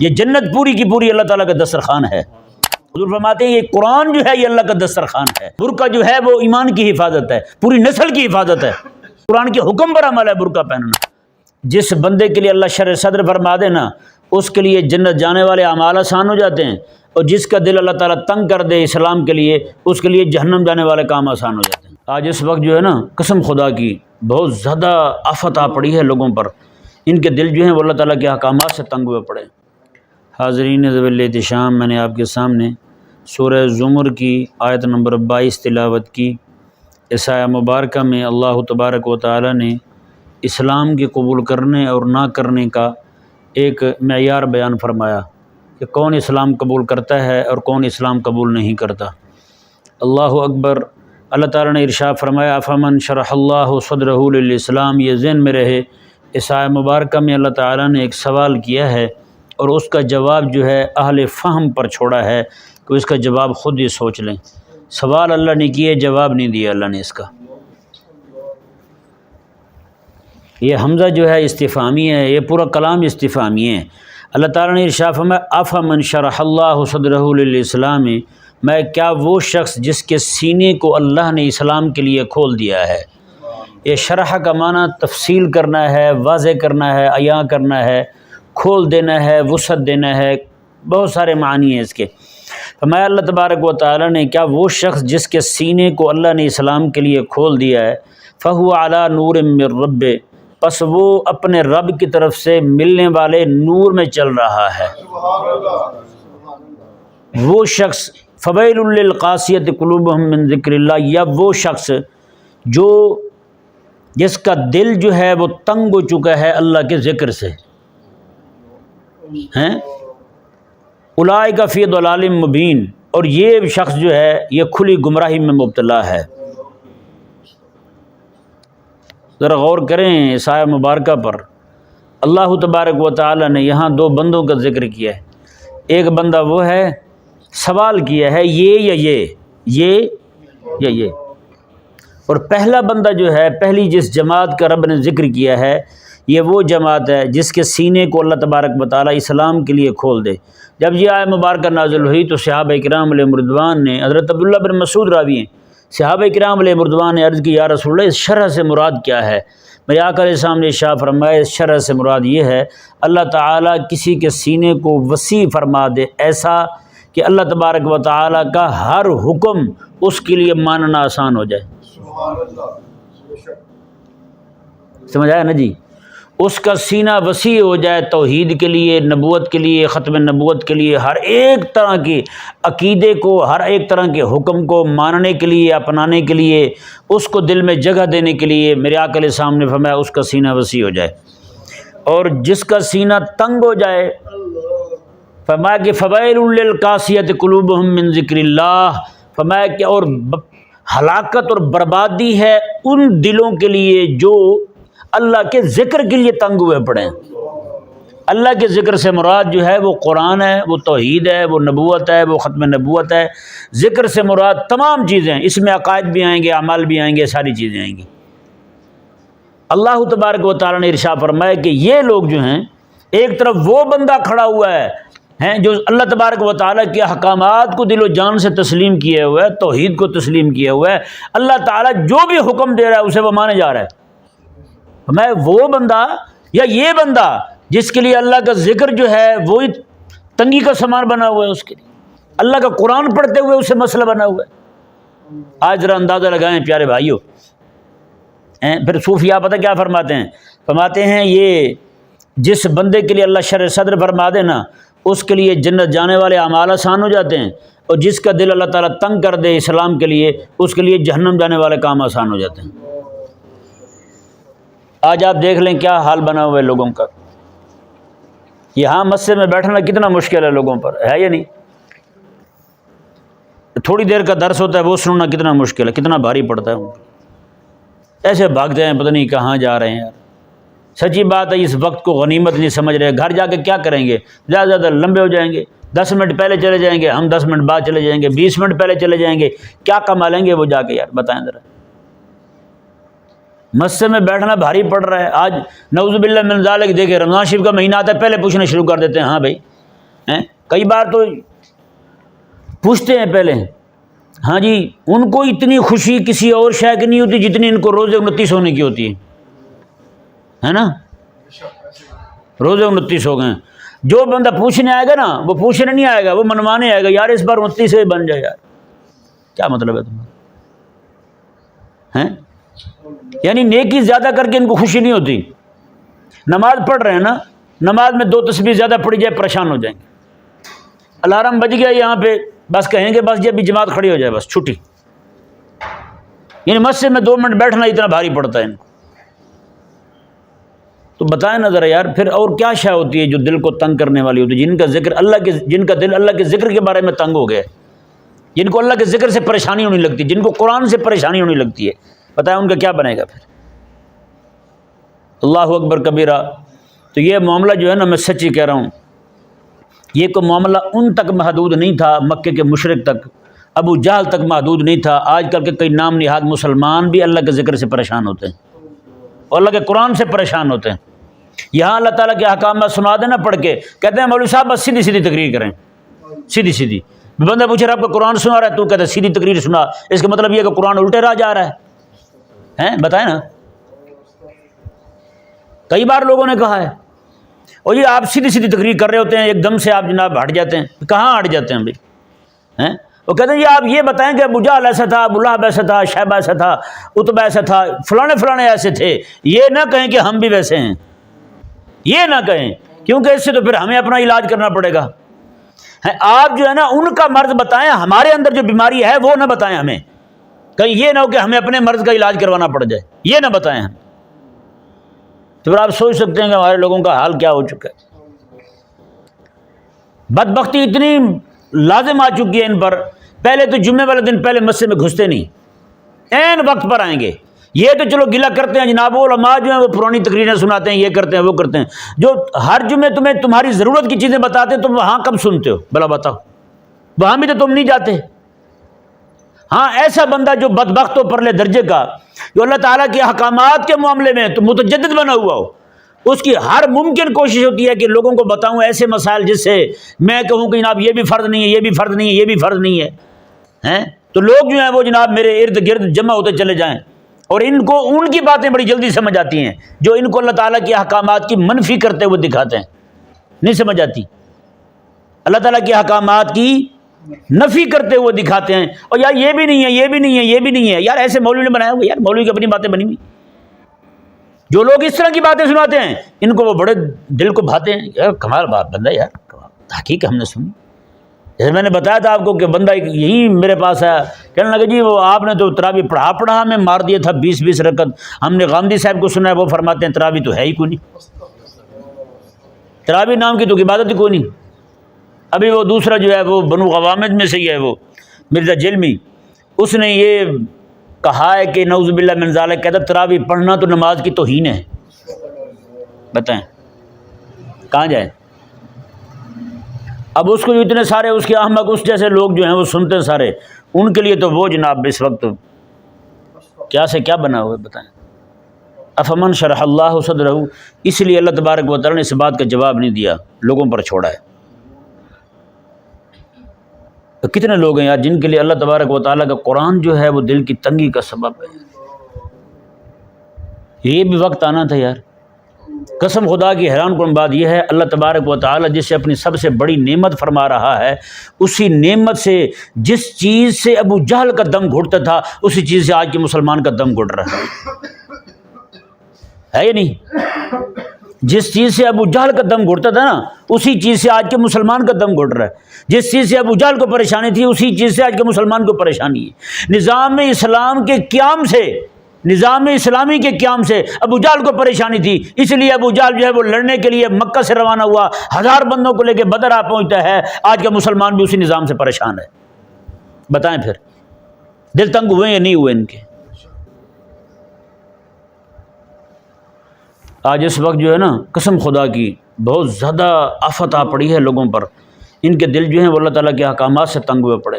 یہ جنت پوری کی پوری اللہ تعالیٰ کا دسترخوان ہے۔ حضور فرماتے ہیں یہ قرآن جو ہے یہ اللہ کا دسترخوان ہے۔ برقع جو ہے وہ ایمان کی حفاظت ہے، پوری نسل کی حفاظت ہے۔ قرآن کے حکم پر عمل ہے برقع پہننا۔ جس بندے کے لیے اللہ شرح صدر فرما دے نا، اس کے لیے جنت جانے والے اعمال آسان ہو جاتے ہیں، اور جس کا دل اللہ تعالیٰ تنگ کر دے اسلام کے لیے، اس کے لیے جہنم جانے والے کام آسان ہو جاتے ہیں۔ آج اس وقت جو ہے نا، قسم خدا کی بہت زیادہ آفت آ پڑی ہے لوگوں پر، ان کے دل جو ہیں وہ اللہ تعالیٰ کے احکامات سے تنگ ہوئے پڑے۔ حاضرین ذوی احتشام، میں نے آپ کے سامنے سورہ زمر کی آیت نمبر 22 تلاوت کی۔ اس آیہ مبارکہ میں اللہ تبارک و تعالیٰ نے اسلام کے قبول کرنے اور نہ کرنے کا ایک معیار بیان فرمایا کہ کون اسلام قبول کرتا ہے اور کون اسلام قبول نہیں کرتا۔ اللہ اکبر۔ اللہ تعالیٰ نے ارشاد فرمایا افمن شرح اللہ صدرہ للاسلام، یہ ذہن میں رہے اس آیہ مبارکہ میں اللہ تعالیٰ نے ایک سوال کیا ہے اور اس کا جواب جو ہے اہل فہم پر چھوڑا ہے کہ اس کا جواب خود ہی سوچ لیں۔ سوال اللہ نے کیے، جواب نہیں دیا اللہ نے اس کا۔ یہ حمزہ جو ہے استفہامی ہے، یہ پورا کلام استفہامی ہے۔ اللہ تعالیٰ نے ارشاد فرمایا افمن شرح اللہ صدرہ للاسلام، میں کیا وہ شخص جس کے سینے کو اللہ نے اسلام کے لیے کھول دیا ہے۔ یہ شرح کا معنی تفصیل کرنا ہے، واضح کرنا ہے، عیاں کرنا ہے، کھول دینا ہے، وسعت دینا ہے، بہت سارے معنی ہیں اس کے۔ فرمایا اللہ تبارک و تعالیٰ نے کیا وہ شخص جس کے سینے کو اللہ نے اسلام کے لیے کھول دیا ہے، فہو علی نور من رب، پس وہ اپنے رب کی طرف سے ملنے والے نور میں چل رہا ہے۔ وہ شخص فویل للقاسیۃ قلوبہم من ذکر اللہ، یا وہ شخص جس کا دل جو ہے وہ تنگ ہو چکا ہے اللہ کے ذکر سے ہیں، اولئک فی ضلال مبین، اور یہ شخص جو ہے یہ کھلی گمراہی میں مبتلا ہے۔ ذرا غور کریں اس آیہ مبارکہ پر۔ اللہ تبارک و تعالی نے یہاں دو بندوں کا ذکر کیا ہے۔ ایک بندہ وہ ہے سوال کیا ہے یہ اور پہلا بندہ جو ہے، پہلی جس جماعت کا رب نے ذکر کیا ہے، یہ وہ جماعت ہے جس کے سینے کو اللہ تبارک و تعالی اسلام کے لیے کھول دے۔ جب یہ آیہ مبارکہ نازل ہوئی تو صحابہ کرام علیہ رضوان نے، حضرت عبداللہ بن مسعود راوی ہیں، صحابہ کرام علیہ رضوان نے عرض کی یا رسول اللہ اس شرح سے مراد کیا ہے؟ میرے آقا علیہ السلام نے ارشاد فرمایا اس شرح سے مراد یہ ہے اللہ تعالیٰ کسی کے سینے کو وسیع فرما دے، ایسا کہ اللہ تبارک و تعالیٰ کا ہر حکم اس کے لیے ماننا آسان ہو جائے۔ سمجھ آیا نا جی؟ اس کا سینہ وسیع ہو جائے توحید کے لیے، نبوت کے لیے، ختم نبوت کے لیے، ہر ایک طرح کے عقیدے کو، ہر ایک طرح کے حکم کو ماننے کے لیے، اپنانے کے لیے، اس کو دل میں جگہ دینے کے لیے میرے آقا علیہ السلام نے فرمایا اس کا سینہ وسیع ہو جائے۔ اور جس کا سینہ تنگ ہو جائے، فرمایا کہ فویل للقاسیۃ قلوبہم من ذکر اللہ، فرمایا کہ اور ہلاکت اور بربادی ہے ان دلوں کے لیے جو اللہ کے ذکر کے لیے تنگ ہوئے پڑے ہیں۔ اللہ کے ذکر سے مراد جو ہے وہ قرآن ہے، وہ توحید ہے، وہ نبوت ہے، وہ ختم نبوت ہے۔ ذکر سے مراد تمام چیزیں، اس میں عقائد بھی آئیں گے، اعمال بھی آئیں گے، ساری چیزیں آئیں گی۔ اللہ تبارک و تعالیٰ نے ارشاد فرمایا کہ یہ لوگ جو ہیں، ایک طرف وہ بندہ کھڑا ہوا ہے جو اللہ تبارک و تعالیٰ کے احکامات کو دل و جان سے تسلیم کیے ہوا ہے، توحید کو تسلیم کیے ہوا ہے، اللہ تعالیٰ جو بھی حکم دے رہا ہے اسے وہ مانے جا رہا ہے۔ میں وہ بندہ یا یہ بندہ جس کے لیے اللہ کا ذکر جو ہے وہی تنگی کا سامان بنا ہوا ہے، اس کے لیے اللہ کا قرآن پڑھتے ہوئے اسے مسئلہ بنا ہوا ہے۔ آج ذرا اندازہ لگائیں پیارے بھائیو، پھر صوفیاء پتہ کیا فرماتے ہیں یہ جس بندے کے لیے اللہ شرح صدر فرما دے نا، اس کے لیے جنت جانے والے اعمال آسان ہو جاتے ہیں، اور جس کا دل اللہ تعالیٰ تنگ کر دے اسلام کے لیے، اس کے لیے جہنم جانے والے کام آسان ہو جاتے ہیں۔ آج آپ دیکھ لیں کیا حال بنا ہوا ہے لوگوں کا۔ یہاں مسجد میں بیٹھنا کتنا مشکل ہے لوگوں پر، ہے یا نہیں؟ تھوڑی دیر کا درس ہوتا ہے وہ سننا کتنا مشکل ہے، کتنا بھاری پڑتا ہے۔ ایسے بھاگتے ہیں، پتہ نہیں کہاں جا رہے ہیں یار۔ سچی بات ہے اس وقت کو غنیمت نہیں سمجھ رہے۔ گھر جا کے کیا کریں گے؟ زیادہ زیادہ لمبے ہو جائیں گے، 10 منٹ پہلے چلے جائیں گے، ہم 10 منٹ بعد چلے جائیں گے، 20 منٹ پہلے چلے جائیں گے، کیا کما لیں گے وہ جا کے؟ یار بتائیں ذرا۔ مسجد میں بیٹھنا بھاری پڑ رہا ہے۔ آج نعوذ باللہ من ذالک دیکھیں رمضان شریف کا مہینہ آتا ہے پہلے پوچھنا شروع کر دیتے ہیں، ہاں بھائی ہیں کئی بار تو پوچھتے ہیں پہلے، ہاں جی ان کو اتنی خوشی کسی اور شے کی نہیں ہوتی جتنی ان کو روزے 29 ہونے کی ہوتی ہے نا، روزے 29 ہو گئے. جو بندہ پوچھنے آئے گا نا وہ پوچھنے نہیں آئے گا، وہ منوانے آئے گا، یار اس بار 29 سے بن جائے، یار کیا مطلب ہے تمہارا ہیں؟ یعنی نیکی زیادہ کر کے ان کو خوشی نہیں ہوتی. نماز پڑھ رہے ہیں نا، نماز میں 2 تسبیح زیادہ پڑھی جائے پریشان ہو جائیں گے. الارم بج گیا یہاں پہ، بس کہیں گے بس جب بھی جماعت کھڑی ہو جائے بس چھٹی. یعنی مسجد میں 2 منٹ بیٹھنا اتنا بھاری پڑتا ہے ان کو. تو بتائیں نا ذرا یار، پھر اور کیا شے ہوتی ہے جو دل کو تنگ کرنے والی ہوتی ہے؟ جن کا دل اللہ کے ذکر کے بارے میں تنگ ہو گیا ہے، جن کو اللہ کے ذکر سے پریشانی ہونے لگتی ہے، جن کو قرآن سے پریشانی ہونے لگتی ہے، بتائیں ان کا کیا بنے گا پھر؟ اللہ اکبر کبیرہ. تو یہ معاملہ جو ہے نا، میں سچی کہہ رہا ہوں، یہ کوئی معاملہ ان تک محدود نہیں تھا، مکے کے مشرک تک، ابو جہل تک محدود نہیں تھا. آج کل کے کئی نام نہاد مسلمان بھی اللہ کے ذکر سے پریشان ہوتے ہیں اور اللہ کے قرآن سے پریشان ہوتے ہیں. یہاں اللہ تعالیٰ کے احکامات سنا دینا پڑھ کے، کہتے ہیں مولوی صاحب بس سیدھی سیدھی تقریر کریں، سیدھی سیدھی. بندہ پوچھے رہا آپ کا قرآن سنا رہا ہے، تو کہتا ہے سیدھی تقریر سنا، اس کا مطلب یہ کہ قرآن الٹے راہ جا رہا ہے ہیں؟ بتائیں نا. کئی بار لوگوں نے کہا ہے اور یہ آپ سیدھی سیدھی تقریر کر رہے ہوتے ہیں، ایک دم سے آپ جناب ہٹ جاتے ہیں. کہاں ہٹ جاتے ہیں بھائی ہیں؟ وہ کہتے ہیں یہ آپ یہ بتائیں کہ ابو جہل ایسا تھا، ابو لہب ایسا تھا، شیبہ ایسا تھا، عتبہ ایسا تھا، فلانے ایسے تھے. یہ نہ کہیں کہ ہم بھی ویسے ہیں، یہ نہ کہیں، کیونکہ اس سے تو پھر ہمیں اپنا علاج کرنا پڑے گا. آپ جو ہے نا ان کا مرض بتائیں، ہمارے اندر جو بیماری ہے وہ نہ بتائیں ہمیں. کہیں یہ نہ ہو کہ ہمیں اپنے مرض کا علاج کروانا پڑ جائے، یہ نہ بتائیں ہم. تو پھر آپ سوچ سکتے ہیں کہ ہمارے لوگوں کا حال کیا ہو چکا ہے. بدبختی اتنی لازم آ چکی ہے ان پر. پہلے تو جمعے والے دن پہلے مسجد میں گھستے نہیں، عین وقت پر آئیں گے. یہ تو چلو گلہ کرتے ہیں جناب علماء جو ہیں وہ پرانی تقریریں سناتے ہیں، یہ کرتے ہیں وہ کرتے ہیں. جو ہر جمعے تمہیں تمہاری ضرورت کی چیزیں بتاتے ہیں، تم وہاں کب سنتے ہو بھلا بتاؤ؟ وہاں بھی تو تم نہیں جاتے. ہاں ایسا بندہ جو بدبخت ہو پرلے درجے کا، جو اللہ تعالیٰ کے احکامات کے معاملے میں تو متجدد بنا ہوا ہو، اس کی ہر ممکن کوشش ہوتی ہے کہ لوگوں کو بتاؤں ایسے مسائل جس سے میں کہوں کہ جناب یہ بھی فرض نہیں ہے، یہ بھی فرض نہیں ہے، یہ بھی فرض نہیں ہے. تو لوگ جو ہیں وہ جناب میرے ارد گرد جمع ہوتے چلے جائیں، اور ان کو ان کی باتیں بڑی جلدی سمجھ آتی ہیں جو ان کو اللہ تعالیٰ کے احکامات کی منفی کرتے ہوئے دکھاتے ہیں. نہیں سمجھ آتی. اللہ تعالیٰ کے احکامات کی نفی کرتے ہوئے دکھاتے ہیں، اور یار یہ بھی نہیں ہے، یہ بھی نہیں ہے، یہ بھی نہیں ہے. یار ایسے مولوی نے بنایا ہوا، یار مولوی کی اپنی باتیں بنی ہوئی. جو لوگ اس طرح کی باتیں سناتے ہیں ان کو وہ بڑے دل کو بھاتے ہیں. یار کمال بات بندہ، یار تحقیق ہم نے سنی. جیسے میں نے بتایا تھا آپ کو کہ بندہ یہی میرے پاس آیا، کہنے لگا جی وہ آپ نے تو تراویح پڑھا ہمیں مار دیا تھا 20 رکعت. ہم نے غامدی صاحب کو سنا ہے، وہ فرماتے ہیں تراویح تو ہے ہی کوئی نہیں، تراویح نام کی تو عبادت ہی کوئی نہیں. ابھی وہ دوسرا جو ہے وہ بنو غوامد میں سے ہی ہے، وہ مرزا جلمی، اس نے یہ کہا ہے کہ نعوذ باللہ من ذالک، کہتا تراویح پڑھنا تو نماز کی توہین ہے. بتائیں کہاں جائیں؟ اب اس کو جو اتنے سارے اس کے احمق اس جیسے لوگ جو ہیں وہ سنتے ہیں سارے، ان کے لیے تو وہ جناب اس وقت کیا سے کیا بنا ہوا ہے. بتائیں افمن شرح اللہ صدرہ. اس لیے اللہ تبارک و تعالیٰ نے اس بات کا جواب نہیں دیا، لوگوں پر چھوڑا ہے. تو کتنے لوگ ہیں یار جن کے لیے اللہ تبارک و تعالیٰ کا قرآن جو ہے وہ دل کی تنگی کا سبب ہے. یہ بھی وقت آنا تھا یار. قسم خدا کی حیران کن بات یہ ہے، اللہ تبارک و تعالیٰ جسے اپنی سب سے بڑی نعمت فرما رہا ہے، اسی نعمت سے جس چیز سے ابو جہل کا دم گھٹتا تھا اسی چیز سے آج کے مسلمان کا دم گھٹ رہا ہے یا نہیں؟ جس چیز سے ابو جہل کا دم گھٹتا تھا نا، اسی چیز سے آج کے مسلمان کا دم گھٹ رہا ہے. جس چیز سے ابو جہل کو پریشانی تھی اسی چیز سے آج کے مسلمان کو پریشانی ہے. نظام اسلام کے قیام سے، نظام اسلامی کے قیام سے ابو جہل کو پریشانی تھی، اس لیے ابو جہل جو ہے وہ لڑنے کے لیے مکہ سے روانہ ہوا، 1000 بندوں کو لے کے بدر آ پہنچتا ہے. آج کا مسلمان بھی اسی نظام سے پریشان ہے. بتائیں پھر دل تنگ ہوئے یا نہیں ہوئے ان کے؟ آج اس وقت جو ہے نا قسم خدا کی بہت زیادہ آفت آ پڑی ہے لوگوں پر. ان کے دل جو ہیں وہ اللہ تعالیٰ کے احکامات سے تنگ ہوئے پڑے،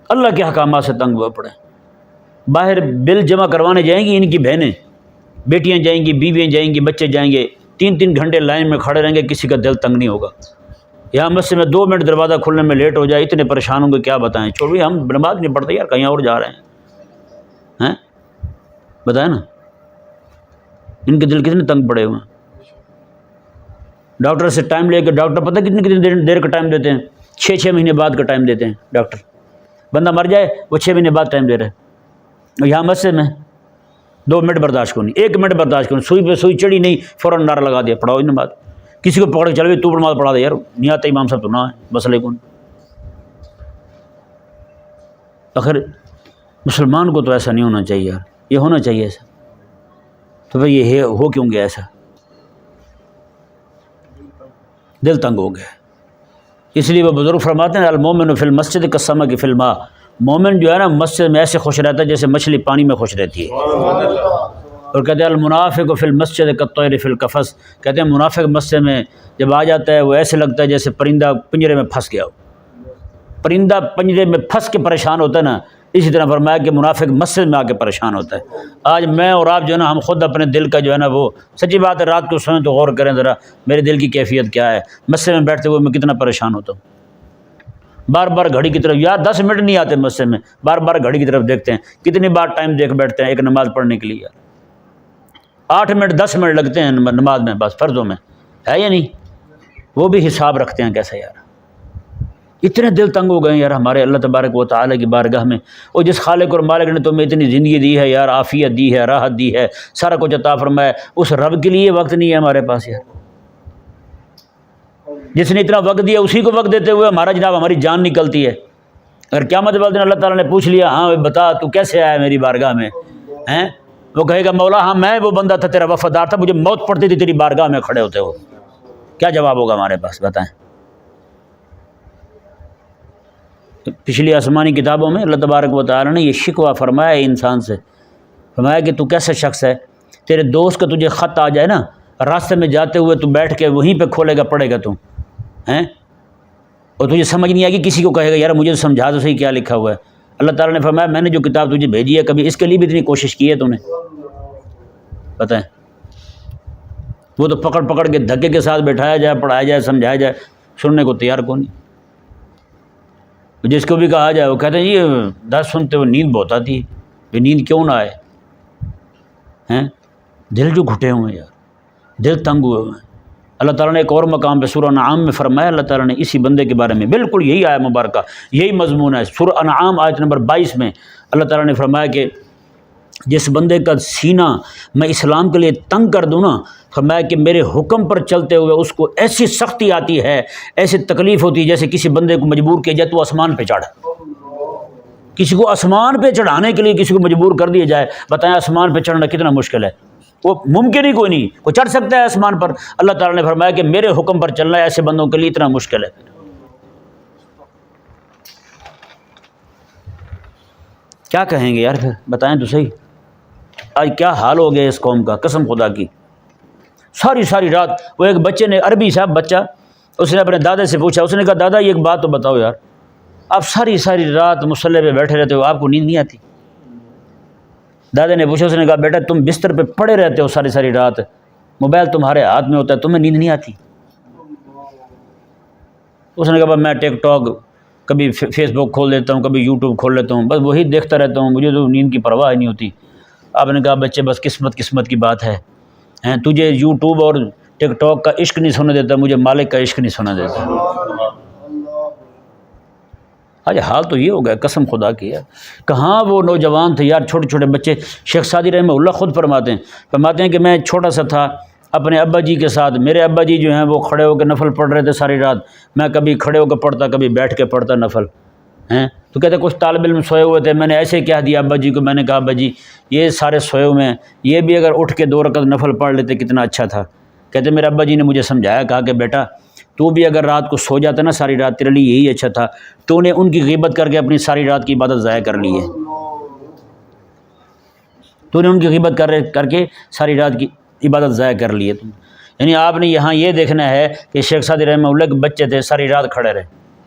اللہ کے احکامات سے تنگ ہوئے پڑے. باہر بل جمع کروانے جائیں گی ان کی بہنیں، بیٹیاں جائیں گی، بیویاں جائیں گی، بچے جائیں گے، 3 گھنٹے لائن میں کھڑے رہیں گے، کسی کا دل تنگ نہیں ہوگا. یہاں مسجد میں 2 منٹ دروازہ کھلنے میں لیٹ ہو جائے اتنے پریشان ہوں گے کیا بتائیں. چھوڑیے ہم نماز نہیں پڑھتے یار, کہیں اور جا رہے ہیں بتائیں نا. ان کے دل کتنے تنگ پڑے ہوئے ہیں. ڈاکٹر سے ٹائم لے کے ڈاکٹر پتہ کتنی دیر کا ٹائم دیتے ہیں, 6 مہینے بعد کا ٹائم دیتے ہیں ڈاکٹر. بندہ مر جائے وہ 6 مہینے بعد ٹائم دے رہے ہیں. یہاں مسجد میں 2 منٹ برداشت کرنی, 1 منٹ برداشت کرنی, سوئی پہ سوئی چڑھی نہیں فوراً نعرہ لگا دیا پڑھاؤ نماز. کسی کو پکڑ کے چل گئی تو نماز پڑھا دے یار, نہیں آتا امام صاحب تو نہ ہے مسئلے کون. آخر مسلمان کو تو ایسا نہیں ہونا چاہیے یار, یہ ہونا چاہیے ایسا. تو بھائی یہ ہو کیوں گیا ایسا, دل تنگ ہو گیا. اس لیے وہ بزرگ فرماتے ہیں المومن فی المسجد کالسمک فی الماء, مومن جو ہے نا مسجد میں ایسے خوش رہتا ہے جیسے مچھلی پانی میں خوش رہتی ہے. اور کہتے ہیں المنافق فی المسجد کالطیر فی القفص, کہتے ہیں منافق مسجد میں جب آ جاتا ہے وہ ایسے لگتا ہے جیسے پرندہ پنجرے میں پھنس گیا ہو. پرندہ پنجرے میں پھنس کے پریشان ہوتا ہے نا, اسی طرح فرمایا کہ منافق مسجد میں آ کے پریشان ہوتا ہے. آج میں اور آپ جو ہے نا ہم خود اپنے دل کا جو ہے نا وہ سچی بات ہے, رات کو سوئیں تو غور کریں ذرا میرے دل کی کیفیت کیا ہے. مسجد میں بیٹھتے ہوئے میں کتنا پریشان ہوتا ہوں, بار بار گھڑی کی طرف, یار 10 منٹ نہیں آتے مسجد میں, بار بار گھڑی کی طرف دیکھتے ہیں. کتنی بار ٹائم دیکھ بیٹھتے ہیں ایک نماز پڑھنے کے لیے یار, 8 منٹ 10 منٹ لگتے ہیں نماز میں بس, فرضوں میں ہے یا نہیں. وہ بھی حساب رکھتے ہیں کیسے یار. اتنے دل تنگ ہو گئے یار ہمارے اللہ تبارک و تعالیٰ کی بارگاہ میں. اور جس خالق اور مالک نے تمہیں اتنی زندگی دی ہے یار, عافیت دی ہے, راحت دی ہے, سارا کچھ عطا فرمایا, اس رب کے لیے وقت نہیں ہے ہمارے پاس یار. جس نے اتنا وقت دیا اسی کو وقت دیتے ہوئے ہمارا جناب ہماری جان نکلتی ہے. اگر قیامت والے دن اللہ تعالیٰ نے پوچھ لیا ہاں بتا تو کیسے آیا میری بارگاہ میں, ہیں وہ کہے گا مولا ہاں میں وہ بندہ تھا تیرا وفادار تھا, مجھے موت پڑتی تھی تیری بارگاہ میں کھڑے ہوتے ہو. کیا جواب ہوگا ہمارے پاس بتائیں. پچھلی آسمانی کتابوں میں اللہ تبارک و تعالیٰ نے یہ شکوہ فرمایا ہے انسان سے, فرمایا کہ تو کیسا شخص ہے, تیرے دوست کا تجھے خط آ جائے نا, راستے میں جاتے ہوئے تو بیٹھ کے وہیں پہ کھولے گا پڑھے گا تو ہیں, اور تجھے سمجھ نہیں آئے گی, کسی کو کہے گا یار مجھے سمجھا تو صحیح کیا لکھا ہوا ہے. اللہ تعالیٰ نے فرمایا میں نے جو کتاب تجھے بھیجی ہے کبھی اس کے لیے بھی اتنی کوشش کی ہے تو نے بتائیں. وہ تو پکڑ پکڑ کے دھکے کے ساتھ بٹھایا جائے, پڑھایا جائے, سمجھایا جائے, سننے کو تیار کون نہیں. جس کو بھی کہا جائے وہ کہتے ہیں یہ 10 سنتے ہوئے نیند بہت آتی ہے, یہ نیند کیوں نہ آئے ہیں. دل جو گھٹے ہوئے ہیں یار, دل تنگ ہوئے ہوئے ہیں. اللہ تعالیٰ نے ایک اور مقام پہ سورہ انعام میں فرمایا, اللہ تعالیٰ نے اسی بندے کے بارے میں بالکل یہی آیت مبارکہ یہی مضمون ہے. سورہ انعام آیت نمبر 22 میں اللہ تعالیٰ نے فرمایا کہ جس بندے کا سینہ میں اسلام کے لیے تنگ کر دوں نا, فرمایا کہ میرے حکم پر چلتے ہوئے اس کو ایسی سختی آتی ہے, ایسی تکلیف ہوتی ہے جیسے کسی بندے کو مجبور کیا جائے تو آسمان پہ چڑھ, کسی کو آسمان پہ چڑھانے کے لیے کسی کو مجبور کر دیا جائے. بتائیں آسمان پہ چڑھنا کتنا مشکل ہے, وہ ممکن ہی کوئی نہیں, کوئی چڑھ سکتا ہے آسمان پر. اللہ تعالیٰ نے فرمایا کہ میرے حکم پر چلنا ایسے بندوں کے لیے اتنا مشکل ہے. کیا کہیں گے یار پھر بتائیں تو صحیح. آج کیا حال ہو گیا اس قوم کا, قسم خدا کی. ساری رات وہ ایک بچے نے, عربی صاحب بچہ, اس نے اپنے دادا سے پوچھا, اس نے کہا دادا یہ ایک بات تو بتاؤ یار, آپ ساری رات مصلی پہ بیٹھے رہتے ہو, آپ کو نیند نہیں آتی؟ دادا نے پوچھا, اس نے کہا بیٹا تم بستر پہ پڑے رہتے ہو ساری رات, موبائل تمہارے ہاتھ میں ہوتا ہے, تمہیں نیند نہیں آتی؟ اس نے کہا میں ٹک ٹاک کبھی فیس بک کھول لیتا ہوں, کبھی یوٹیوب کھول لیتا ہوں, بس وہی دیکھتا رہتا ہوں, مجھے تو نیند کی پرواہ ہی نہیں ہوتی. آپ نے کہا بچے بس قسمت کی بات ہے, تجھے یوٹیوب اور ٹک ٹاک کا عشق نہیں سونے دیتا, مجھے مالک کا عشق نہیں سونا دیتا. آج حال تو یہ ہو گیا قسم خدا کی ہے. کہاں وہ نوجوان تھے یار, چھوٹے بچے. شیخ سعدی رحمہ اللہ خود فرماتے ہیں کہ میں چھوٹا سا تھا اپنے ابا جی کے ساتھ, میرے ابا جی جو ہیں وہ کھڑے ہو کے نفل پڑھ رہے تھے ساری رات, میں کبھی کھڑے ہو کے پڑھتا کبھی بیٹھ کے پڑھتا نفل ہیں. تو کہتے کچھ طالب علم سوئے ہوئے تھے, میں نے ایسے کہہ دیا ابا جی کو, میں نے کہا ابا جی یہ سارے سوئے ہوئے ہیں, یہ بھی اگر اٹھ کے 2 رکعت نفل پڑھ لیتے کتنا اچھا تھا. کہتے میرے ابا جی نے مجھے سمجھایا, کہا کہ بیٹا تو بھی اگر رات کو سو جاتا نا ساری رات, تیرے لیے یہی اچھا تھا, تو نے ان کی غیبت کر کے اپنی ساری رات کی عبادت ضائع کر لی ہے. تو نے ان کی غیبت کر کے ساری رات کی عبادت ضائع کر لی ہے. یعنی آپ نے یہاں یہ دیکھنا ہے کہ شیخ سعدی رحمہ اللہ کے بچے تھے, ساری رات کھڑے رہے,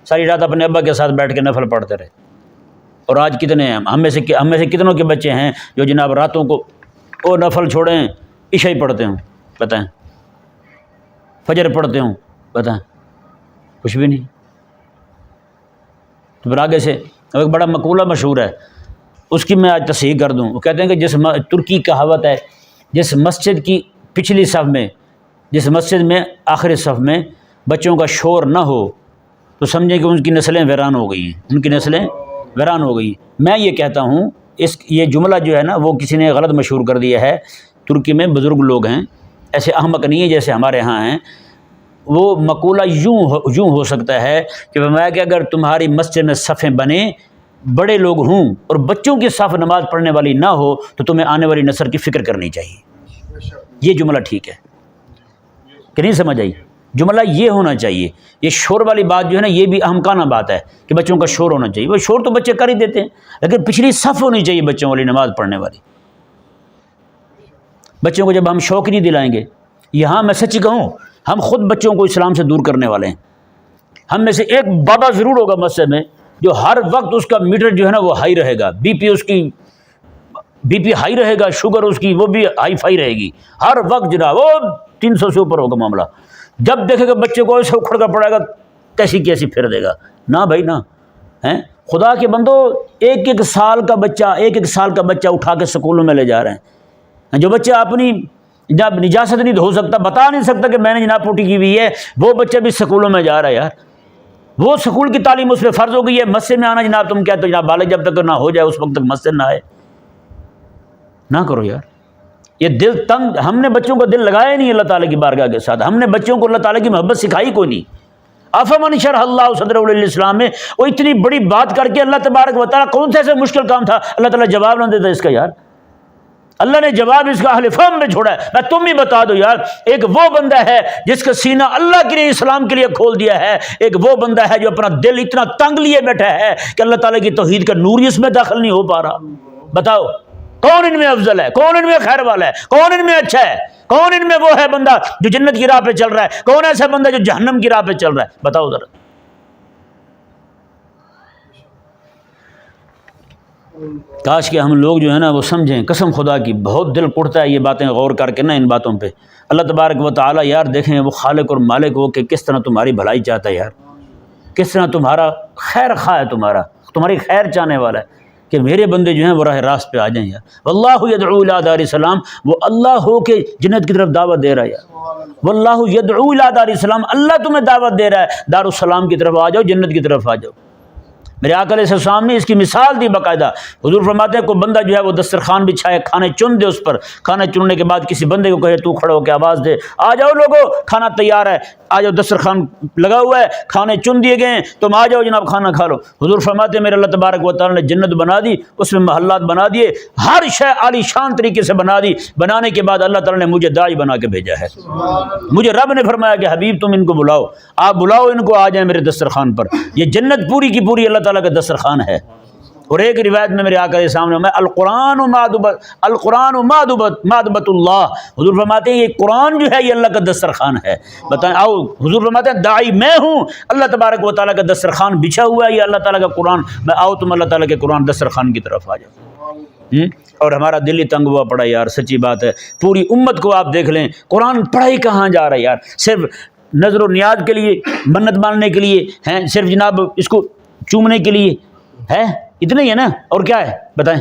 ساری رات اپنے ابا کے ساتھ بیٹھ کے نفل پڑھتے رہے. اور آج کتنے ہیں ہم میں سے کتنوں کے بچے ہیں جو جناب راتوں کو وہ نفل چھوڑیں عشاء پڑھتے ہوں, بتائیں, فجر پڑھتے ہوں, بتائیں. کچھ بھی نہیں۔ تو پھر آگے سے ایک بڑا مقولہ مشہور ہے، اس کی میں آج تصحیح کر دوں۔ وہ کہتے ہیں کہ جس ترکی کہاوت ہے، جس مسجد کی پچھلی صف میں، جس مسجد میں آخری صف میں بچوں کا شور نہ ہو تو سمجھیں کہ ان کی نسلیں ویران ہو گئی ہیں، ان کی نسلیں ویران ہو گئی۔ میں یہ کہتا ہوں یہ جملہ جو ہے نا وہ کسی نے غلط مشہور کر دیا ہے۔ ترکی میں بزرگ لوگ ہیں، ایسے احمق نہیں ہیں جیسے ہمارے ہاں ہیں۔ وہ مقولہ یوں ہو سکتا ہے کہ فرمایا کہ اگر تمہاری مسجد میں صفیں بنیں، بڑے لوگ ہوں اور بچوں کی صف نماز پڑھنے والی نہ ہو تو تمہیں آنے والی نسل کی فکر کرنی چاہیے۔ یہ جملہ ٹھیک ہے کہ نہیں سمجھ آئی؟ جملہ یہ ہونا چاہیے۔ یہ شور والی بات جو ہے نا یہ بھی احمقانہ بات ہے کہ بچوں کا شور ہونا چاہیے۔ وہ شور تو بچے کر ہی دیتے ہیں، لیکن پچھلی صف ہونی چاہیے بچوں والی، نماز پڑھنے والی۔ بچوں کو جب ہم شوق نہیں دلائیں گے، یہاں میں سچ کہوں ہم خود بچوں کو اسلام سے دور کرنے والے ہیں۔ ہم میں سے ایک بابا ضرور ہوگا مسجد میں جو ہر وقت اس کا میٹر جو ہے نا وہ ہائی رہے گا، بی پی ہائی رہے گا، شوگر اس کی وہ بھی ہائی فائی رہے گی ہر وقت جناب، وہ 300 سے اوپر ہوگا معاملہ۔ جب دیکھے گا بچے کو ایسے اکھڑ کر پڑے گا کیسی کیسی پھر دے گا۔ نہ بھائی نہ، ہیں خدا کے بندو، ایک سال کا بچہ اٹھا کے سکولوں میں لے جا رہے ہیں۔ جو بچہ اپنی جب نجاست نہیں دھو سکتا، بتا نہیں سکتا کہ میں نے جناب پوٹی کی ہوئی ہے، وہ بچہ بھی سکولوں میں جا رہا ہے یار۔ وہ سکول کی تعلیم اس پہ فرض ہو گئی ہے، مسجد میں آنا جناب تم کیا تو جناب بالغ جب تک نہ ہو جائے اس وقت تک مسجد نہ آئے۔ نہ کرو یار، یہ دل تنگ، ہم نے بچوں کو دل لگایا ہی نہیں اللہ تعالیٰ کی بارگاہ کے ساتھ۔ ہم نے بچوں کو اللہ تعالیٰ کی محبت سکھائی کوئی نہیں۔ افمن شرح اللہ صدرہ للاسلام میں وہ اتنی بڑی بات کر کے اللہ تبارک و تعالیٰ، کون سا ایسا مشکل کام تھا اللہ تعالیٰ جواب نہ دیتا اس کا یار؟ اللہ نے جواب اس کا اہل فہم میں چھوڑا ہے۔ میں تم ہی بتا دو یار، ایک وہ بندہ ہے جس کا سینہ اللہ کے لیے اسلام کے لیے کھول دیا ہے، ایک وہ بندہ ہے جو اپنا دل اتنا تنگ لیے بیٹھا ہے کہ اللہ تعالیٰ کی توحید کا نور ہی اس میں داخل نہیں ہو پا رہا۔ بتاؤ کون ان میں افضل ہے، کون ان میں خیر والا ہے، کون ان میں اچھا ہے، کون ان میں وہ ہے بندہ جو جنت کی راہ پہ چل رہا ہے، کون ایسا بندہ جو جہنم کی راہ پہ چل رہا ہے؟ بتاؤ ذرا۔ کاش کہ ہم لوگ جو ہے نا وہ سمجھیں، قسم خدا کی بہت دل پڑتا ہے یہ باتیں غور کر کے نا ان باتوں پہ۔ اللہ تبارک و تعالی یار دیکھیں وہ خالق اور مالک ہو کہ کس طرح تمہاری بھلائی چاہتا ہے یار، کس طرح تمہارا خیر خواہ ہے، تمہاری خیر چاہنے والا ہے کہ میرے بندے جو ہیں وہ راہ راست پہ آ جائیں یار۔ واللہ یدعو الی دار السلام، وہ اللہ ہو کے جنت کی طرف دعوت دے رہا ہے یار۔ واللہ یدعو الی دار السلام، اللہ تمہیں دعوت دے رہا ہے دار السلام کی طرف آ جاؤ، جنت کی طرف آ جاؤ۔ میرے آقا علیہ السلام نے اس کی مثال دی باقاعدہ۔ حضور فرماتے ہیں کوئی بندہ جو ہے وہ دسترخوان بچھائے، کھانے چن دے اس پر، کھانا چننے کے بعد کسی بندے کو کہے تو کھڑے ہو کے آواز دے آ جاؤ لوگو کھانا تیار ہے، آ جاؤ دسترخوان لگا ہوا ہے، کھانے چن دیے گئے ہیں، تم آ جاؤ جناب کھانا کھا لو۔ حضور فرماتے ہیں میرے اللہ تبارک و تعالیٰ نے جنت بنا دی، اس میں محلات بنا دیے، ہر شے عالی شان طریقے سے بنا دی۔ بنانے کے بعد اللہ تعالیٰ نے مجھے داعی بنا کے بھیجا ہے۔ مجھے رب نے فرمایا کہ حبیب تم ان کو بلاؤ، آپ بلاؤ ان کو، آ جائیں میرے دسترخوان پر۔ یہ جنت پوری کی پوری اللہ تعالیٰ کا دسترخوان ہے۔ اور ایک روایت میں میرے آقا کے سامنے میں القرآن مادبۃ اللہ، حضور فرماتے ہیں یہ قرآن جو ہے یہ اللہ کا دسترخوان ہے۔ بتائیں آؤ، حضور فرماتے ہیں داعی میں ہوں، اللہ تبارک و تعالیٰ کا دسترخوان بچھا ہوا ہے، یہ اللہ تعالیٰ کا قرآن، میں آؤ تم اللہ تعالیٰ کے قرآن دسترخوان کی طرف آ جاؤ۔ اور ہمارا دل ہی تنگ ہوا پڑا یار، سچی بات ہے۔ پوری امت کو آپ دیکھ لیں، قرآن پڑھا ہی کہاں جا رہا ہے یار؟ صرف نظر و نیاز کے لیے، منت ماننے کے لیے ہیں، صرف جناب اس کو چومنے کے لیے ہے، اتنا ہی ہے نا؟ اور کیا ہے بتائیں؟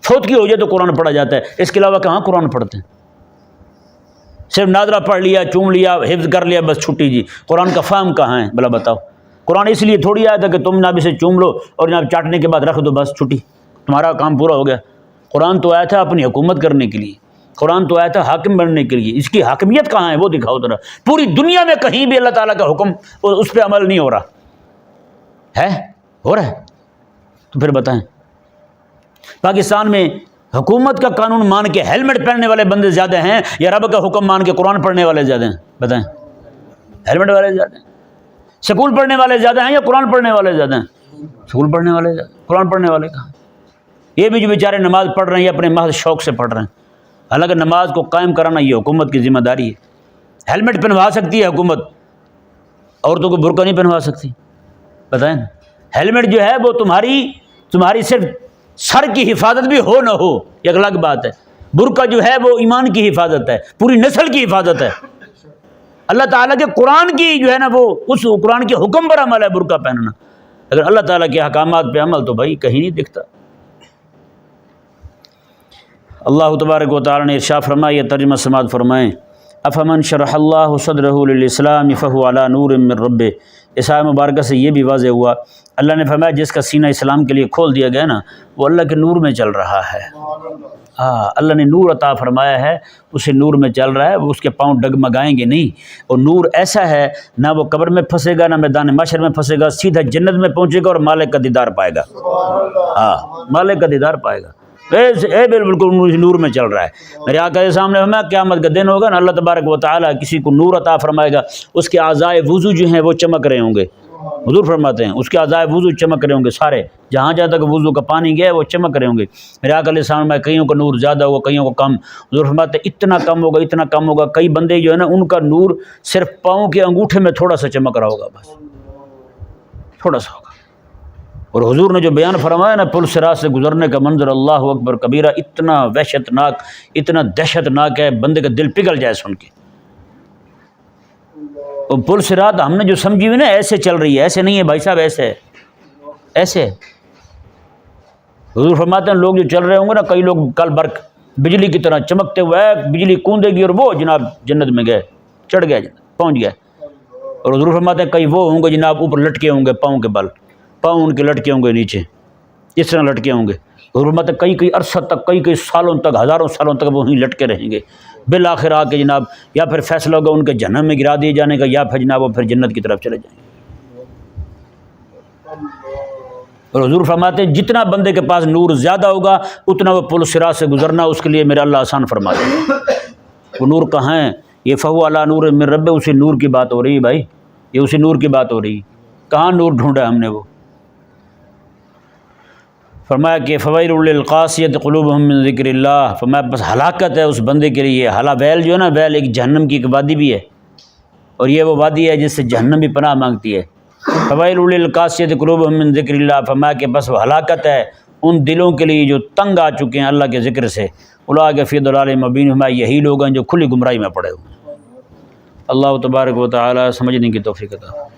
فوت کی ہو جائے تو قرآن پڑھا جاتا ہے، اس کے علاوہ کہاں قرآن پڑھتے ہیں؟ صرف ناظرہ پڑھ لیا، چوم لیا، حفظ کر لیا، بس چھٹی جی۔ قرآن کا فہم کہاں ہے بھلا بتاؤ؟ قرآن اس لیے تھوڑی آیا تھا کہ تم جناب اسے چوم لو اور جناب چاٹنے کے بعد رکھ دو، بس چھٹی، تمہارا کام پورا ہو گیا۔ قرآن تو آیا تھا اپنی حکومت کرنے کے لیے، قرآن تو آیا تھا حاکم بننے کے لیے۔ اس کی حاکمیت کہاں ہے وہ دکھاؤ ذرا۔ پوری دنیا میں کہیں بھی اللہ تعالیٰ کا حکم اس پہ عمل نہیں ہو رہا ہے، ہو رہا ہے تو پھر بتائیں۔ پاکستان میں حکومت کا قانون مان کے ہیلمٹ پہننے والے بندے زیادہ ہیں یا رب کا حکم مان کے قرآن پڑھنے والے زیادہ ہیں؟ بتائیں، ہیلمٹ والے زیادہ ہیں؟ سکول پڑھنے والے زیادہ ہیں یا قرآن پڑھنے والے زیادہ ہیں؟ سکول پڑھنے والے زیادہ، قرآن پڑھنے والے کہاں؟ یہ بھی جو بیچارے نماز پڑھ رہے ہیں یہ اپنے محض شوق سے پڑھ رہے ہیں، حالانکہ نماز کو قائم کرانا یہ حکومت کی ذمہ داری ہے۔ ہیلمٹ پہنوا سکتی ہے حکومت، عورتوں کو برقع نہیں پہنوا سکتی؟ بتائیں نا۔ ہیلمٹ جو ہے وہ تمہاری صرف سر کی حفاظت بھی ہو نہ ہو یہ الگ بات ہے، برقع جو ہے وہ ایمان کی حفاظت ہے، پوری نسل کی حفاظت ہے۔ اللہ تعالیٰ کے قرآن کی جو ہے نا وہ اس قرآن کے حکم پر عمل ہے برقع پہننا. اگر اللہ تعالیٰ کے احکامات پہ عمل تو بھائی کہیں نہیں دکھتا. اللہ تبارک و تعالیٰ نے ارشاد فرمایا، یہ ترجمہ سماعت فرمائیں، افمن شرح اللہ صدرہ للاسلام فہو علی نور من ربہ. اس آیت مبارکہ سے یہ بھی واضح ہوا، اللہ نے فرمایا جس کا سینہ اسلام کے لیے کھول دیا گیا نا وہ اللہ کے نور میں چل رہا ہے. ہاں، اللہ نے نور عطا فرمایا ہے، اسے نور میں چل رہا ہے، وہ اس کے پاؤں ڈگمگائیں گے نہیں. اور نور ایسا ہے نہ وہ قبر میں پھنسے گا نہ میدان محشر میں پھنسے گا، سیدھا جنت میں پہنچے گا اور مالک کا دیدار پائے گا. ہاں، مالک کا دیدار پائے گا. بالکل نور میں چل رہا ہے. میرے آقا کے سامنے ہمیں قیامت کا دن ہوگا نا، اللہ تبارک و تعالیٰ کسی کو نور عطا فرمائے گا، اس کے اعضائے وضو جو ہیں وہ چمک رہے ہوں گے. حضور فرماتے ہیں اس کے اعضائے وضو چمک رہے ہوں گے، سارے جہاں جہاں تک وضو کا پانی گیا ہے وہ چمک رہے ہوں گے. میرے آقا علیہ السلام میں کئیوں کا نور زیادہ ہوگا، کئیوں کو کم. حضور فرماتے ہیں اتنا کم ہوگا، اتنا کم ہوگا، کئی بندے جو ہے نا ان کا نور صرف پاؤں کے انگوٹھے میں تھوڑا سا چمک رہا ہوگا، بس تھوڑا سا ہوگا. اور حضور نے جو بیان فرمایا نا پل صراط سے گزرنے کا منظر، اللہ اکبر کبیرہ، اتنا وحشت ناک، اتنا دہشت ناک ہے، بندے کا دل پگھل جائے سن کے. اور پل صراط ہم نے جو سمجھی ہوئی نا ایسے چل رہی ہے، ایسے نہیں ہے بھائی صاحب، ایسے ہے، ایسے ہے. حضور فرماتے ہیں لوگ جو چل رہے ہوں گے نا، کئی لوگ کل برق بجلی کی طرح چمکتے ہوئے بجلی کوندے گی اور وہ جناب جنت میں گئے، چڑھ گئے، پہنچ گئے. اور حضور فرماتے ہیں کئی وہ ہوں گے جناب اوپر لٹکے ہوں گے، پاؤں کے بل، پاؤں ان کے لٹکے ہوں گے نیچے، اس طرح لٹکے ہوں گے. حضور فرماتے ہیں کئی عرصہ تک، کئی سالوں تک، ہزاروں سالوں تک وہ وہیں لٹکے رہیں گے. بالآخر آ کے جناب یا پھر فیصلہ ہوگا ان کے جہنم میں گرا دیے جانے کا، یا پھر جناب وہ پھر جنت کی طرف چلے جائیں گے. اور حضور فرماتے ہیں جتنا بندے کے پاس نور زیادہ ہوگا اتنا وہ پل صراط سے گزرنا اس کے لیے میرا اللہ آسان فرما دے گا. وہ نور کہاں ہے؟ یہ فہو علی نور من رب، اسی نور کی بات ہو رہی ہے بھائی، یہ اسی نور کی بات ہو رہی ہے. کہاں نور ڈھونڈا ہم نے؟ وہ فرمایا کہ فویل للقاسیۃ قلوبہم من ذکر اللہ. فرمایا بس ہلاکت ہے اس بندے کے لیے. ویل جو ہے نا، ویل ایک جہنم کی ایک وادی بھی ہے، اور یہ وہ وادی ہے جس سے جہنم بھی پناہ مانگتی ہے. فویل للقاسیۃ قلوبہم من ذکر اللہ. فرمایا کہ بس وہ ہلاکت ہے ان دلوں کے لیے جو تنگ آ چکے ہیں اللہ کے ذکر سے. اولئک فی ضلال مبین. فرمایا یہی لوگ ہیں جو کھلی گمراہی میں پڑے ہوئے ہیں. اللہ تبارک و تعالی سمجھنے کی توفیق عطا.